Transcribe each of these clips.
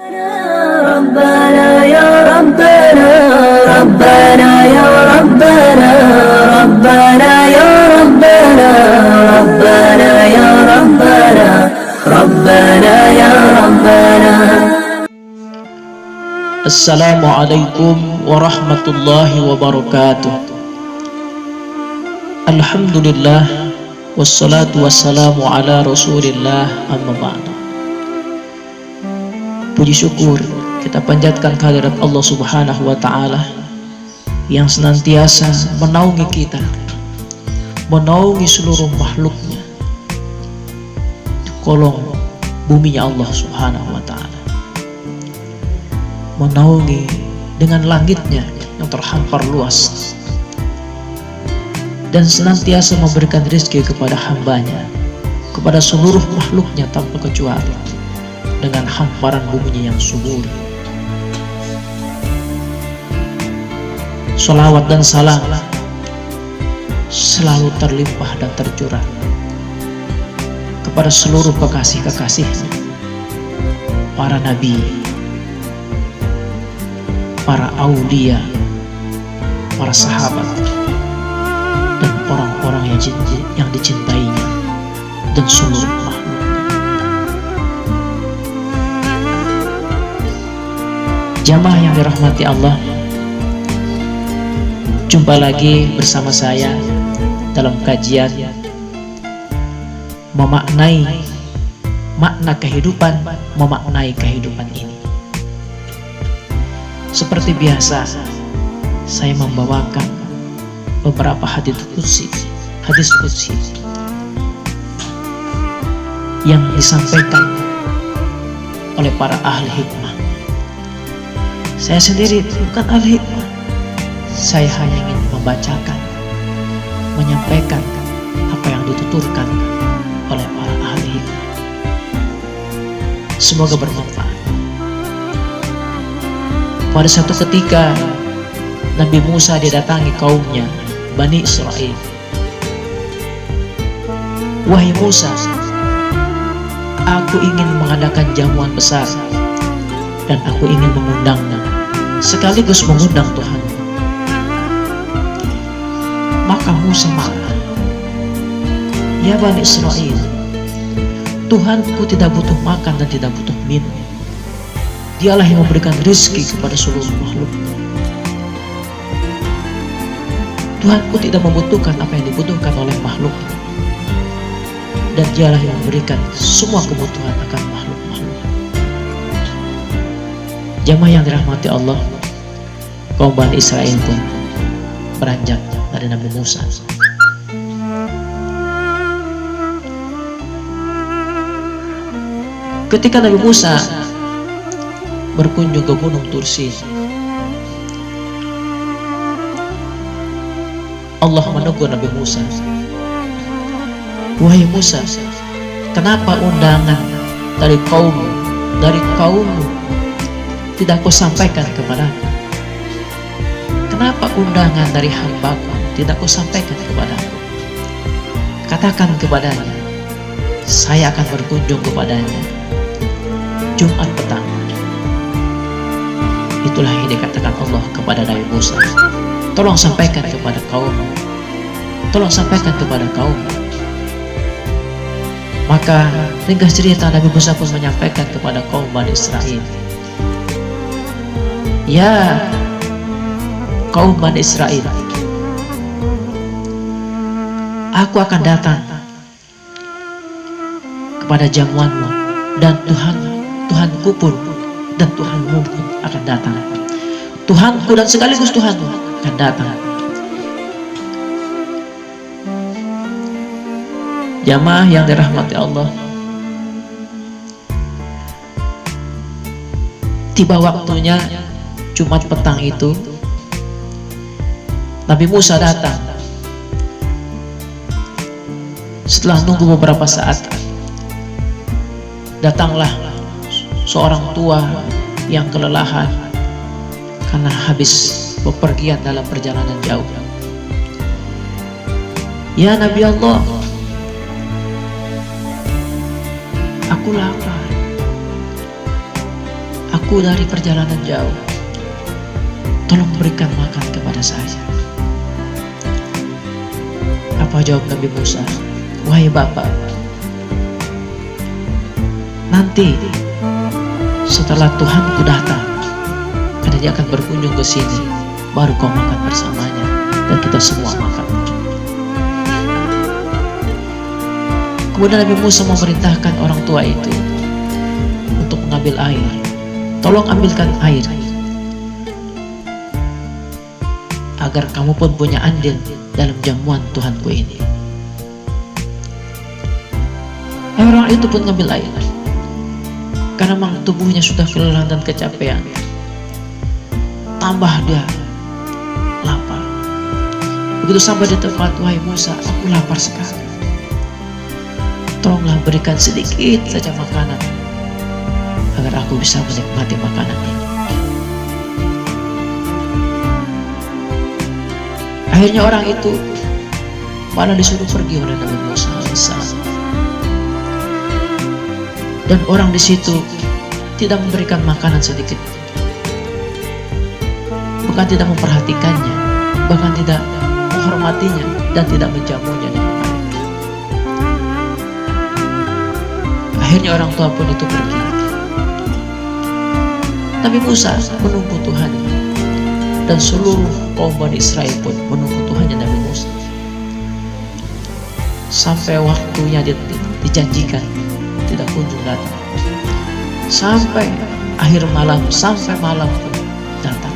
ربنا يا ربنا ربنا يا ربنا ربنا يا ربنا ربنا يا ربنا ربنا يا ربنا. Assalamualaikum warahmatullahi wabarakatuh. Alhamdulillah wassalatu wassalamu ala rasulillah, amma ba'du. Puji syukur kita panjatkan kehadirat Allah subhanahu wa ta'ala yang senantiasa menaungi kita, menaungi seluruh makhluknya di kolong buminya Allah subhanahu wa ta'ala, menaungi dengan langitnya yang terhampar luas, dan senantiasa memberikan rezeki kepada hambanya, kepada seluruh makhluknya tanpa kecuali, dengan hamparan buminya yang subur. Sholawat dan salam selalu terlimpah dan tercurah kepada seluruh kekasih-kekasihnya, para nabi, para aulia, para sahabat, dan orang-orang yang dicintainya, dan seluruh makhluk. Jamaah yang dirahmati Allah, jumpa lagi bersama saya dalam kajian memaknai makna kehidupan, memaknai kehidupan ini. Seperti biasa, saya membawakan beberapa hadis qudsi yang disampaikan oleh para ahli hikmah. Saya sendiri bukan ahli hikmah, saya hanya ingin membacakan, menyampaikan apa yang dituturkan oleh para ahli hikmah. Semoga bermanfaat. Pada suatu ketika Nabi Musa didatangi kaumnya, Bani Israel. Wahai Musa, aku ingin mengadakan jamuan besar dan aku ingin mengundangnya, sekaligus mengundang Tuhan. Maka Musa marah. Ya Bani Israel, Tuhanku tidak butuh makan dan tidak butuh minum. Dialah yang memberikan rezeki kepada seluruh makhluk. Tuhanku tidak membutuhkan apa yang dibutuhkan oleh makhluk, dan dialah yang memberikan semua kebutuhan akan makhluk-makhluk. Jamaah yang dirahmati Allah, kaum Bani Israel pun beranjak dari Nabi Musa. Ketika Nabi Musa berkunjung ke Gunung Tursi, Allah menegur Nabi Musa. Wahai Musa, kenapa undangan dari kaummu tidak kau sampaikan kepadaku? Kenapa undangan dari hambaku tidak kau sampaikan kepadaku? Katakan kepadanya, saya akan berkunjung kepadanya Jumat petang. Itulah yang dikatakan Allah kepada Nabi Musa. Tolong sampaikan kepada kaummu, tolong sampaikan kepada kaummu. Maka ringkas cerita, Nabi Musa pun menyampaikan kepada kaum Bani Israel. Ya kaum Bani Israel, aku akan datang kepada jamuanmu, dan Tuhanku pun dan Tuhanmu pun akan datang. Tuhanku dan sekaligus Tuhanmu akan datang. Jamaah yang dirahmati Allah, tiba waktunya Jumat petang itu. Nabi Musa datang. Setelah nunggu beberapa saat, datanglah seorang tua yang kelelahan karena habis bepergian dalam perjalanan jauh. Ya Nabi Allah, aku lapar, aku Aku dari perjalanan jauh, tolong berikan makan kepada saya. Apa jawab Nabi Musa? Wahai Bapak, nanti setelah Tuhanku datang, karena dia akan berkunjung ke sini, baru kau makan bersamanya dan kita semua makan. Kemudian Nabi Musa memerintahkan orang tua itu untuk mengambil air. Tolong ambilkan air, agar kamu pun punya andil dalam jamuan Tuhanku ini. Orang itu pun ngambil air, karena memang tubuhnya sudah kelelahan dan kecapean. Tambah dia lapar. Begitu sampai di tempat, wahai Musa, aku lapar sekali. Tolonglah berikan sedikit saja makanan, agar aku bisa menikmati makanan ini. Akhirnya orang itu malah disuruh pergi oleh Nabi Musa alaihissalam. Dan orang di situ tidak memberikan makanan sedikit, bahkan tidak memperhatikannya, bahkan tidak menghormatinya dan tidak menjamunya dengan baik. Akhirnya orang tua pun itu pergi. Nabi Musa menunggu Tuhannya, dan seluruh kaum Bani Israel pun menunggu Tuhannya Nabi Musa. Sampai waktunya dijanjikan, tidak kunjung datang. Sampai akhir malam, sampai malam pun datang,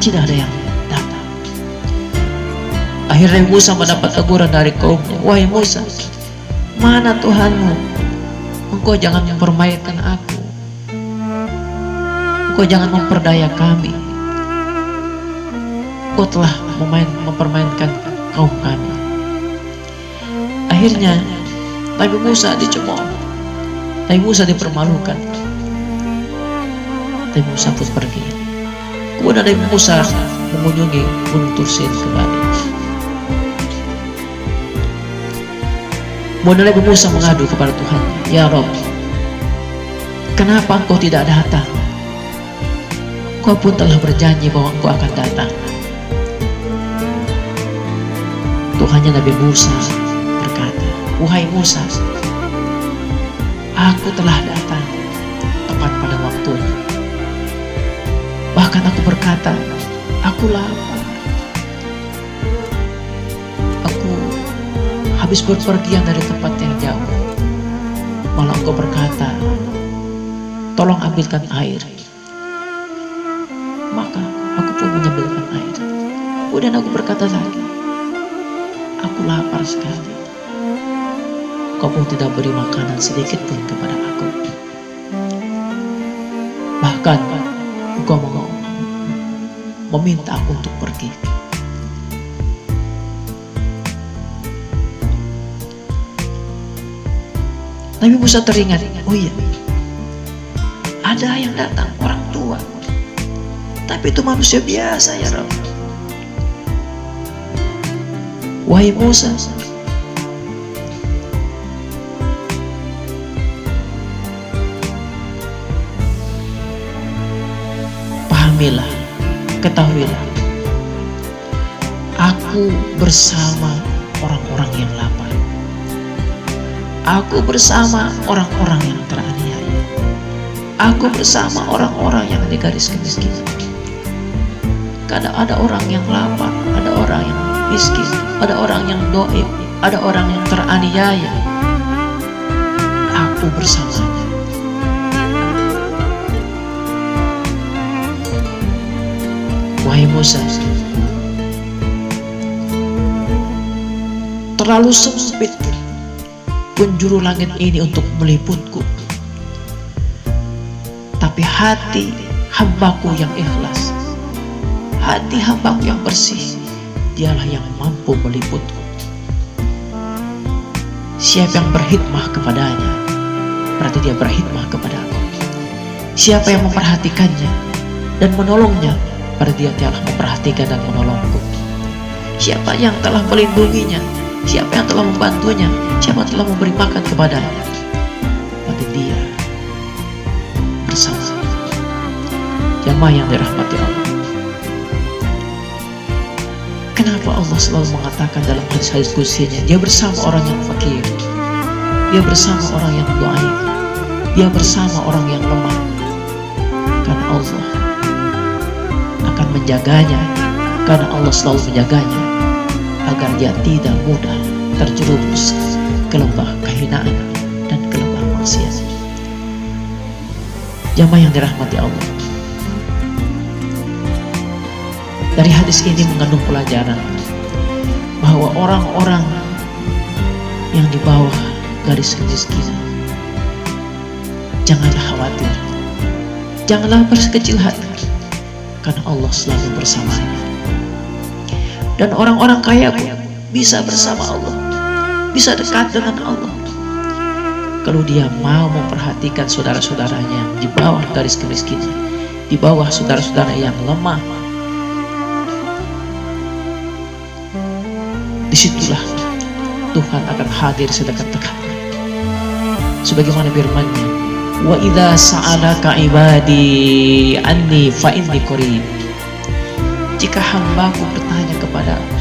tidak ada yang datang. Akhirnya Musa mendapat teguran dari kaumnya, wahai Musa, mana Tuhanmu? Engkau jangan mempermainkan aku, engkau jangan memperdaya kami, engkau telah mempermainkan kaum kami. Akhirnya Nabi Musa dicemooh, Nabi Musa dipermalukan. Nabi Musa pun pergi. Kemudian Nabi Musa mengunjungi Gunung Tursin kembali. Kemudian Nabi Musa mengadu kepada Tuhan, ya Rob, kenapa engkau tidak datang? Kau pun telah berjanji bahwa engkau akan datang. Tuhannya Nabi Musa berkata, wahai Musa, aku telah datang tepat pada waktunya. Bahkan aku berkata, aku lapar, aku habis berpergian dari tempat yang jauh. Malah engkau berkata, tolong ambilkan air. Maka aku pun mengambilkan air. Kemudian aku berkata lagi, aku lapar sekali. Kau pun tidak beri makanan sedikit pun kepada aku. Bahkan engkau meminta aku untuk pergi. Nabi Musa teringat, oh iya, ada yang datang orang tua, tapi itu manusia biasa ya Rabb. Wahai Musa, pahamilah, ketahuilah, aku bersama orang-orang yang lapar, aku bersama orang-orang yang teraniaya, aku bersama orang-orang yang di garis kemiskinan. Kadang ada orang yang lapar, ada orang yang miskin, ada orang yang doib, ada orang yang teraniaya. Aku bersamanya. Wahai Musa, terlalu sempit penjuru langit ini untuk meliputku, tapi hati hambaku yang ikhlas, hati hambaku yang bersih, dialah yang mampu meliputku. Siapa yang berkhidmah kepadanya, berarti dia berkhidmah kepadaku. Siapa yang memperhatikannya dan menolongnya, berarti dia telah memperhatikan dan menolongku. Siapa yang telah melindunginya, siapa yang telah membantunya, siapa yang telah memberi makan kepadanya, berarti dia Jamaah yang dirahmati Allah, kenapa Allah selalu mengatakan dalam hadis-hadis qudsinya, dia bersama orang yang fakir, dia bersama orang yang dhaif, dia bersama orang yang lemah? Karena Allah akan menjaganya, karena Allah selalu menjaganya agar dia tidak mudah terjerumus ke lembah kehinaan dan ke lembah maksiat. Jamaah yang dirahmati Allah, dari hadis ini mengandung pelajaran bahwa orang-orang yang di bawah garis kemiskinan, janganlah khawatir, janganlah berkecil hati, karena Allah selalu bersamanya. Dan orang-orang kaya pun bisa bersama Allah, bisa dekat dengan Allah, kalau dia mau memperhatikan saudara-saudaranya yang di bawah garis kemiskinan, di bawah saudara-saudara yang lemah. Disitulah Tuhan akan hadir sedekat-dekatnya. Sebagaimana firman-Nya, wa idza sa'alaka ibadi anni fa inni qarib. Jika hambaku bertanya kepadamu,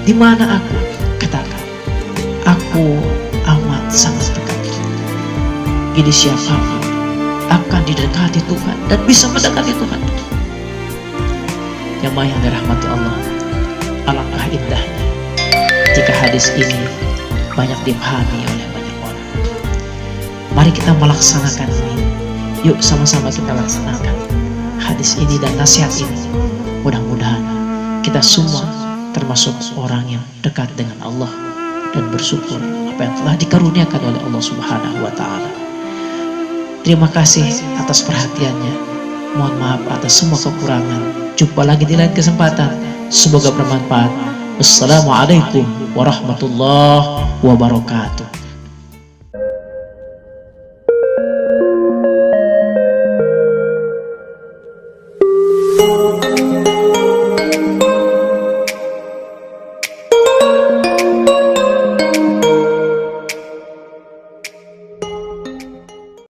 di mana aku? Katakan, aku amat sangat dekat. Jadi siapapun akan didekati Tuhan dan bisa mendekati Tuhan. Jamaah yang dirahmati Allah, alangkah indahnya jika hadis ini banyak dipahami oleh banyak orang. Mari kita melaksanakan ini. Yuk sama-sama kita laksanakan hadis ini dan nasihat ini. Mudah-mudahan kita semua termasuk orang yang dekat dengan Allah dan bersyukur apa yang telah dikaruniakan oleh Allah Subhanahu wa Ta'ala. Terima kasih atas perhatiannya. Mohon maaf atas semua kekurangan. Jumpa lagi di lain kesempatan. Semoga bermanfaat. Wassalamualaikum warahmatullahi wabarakatuh.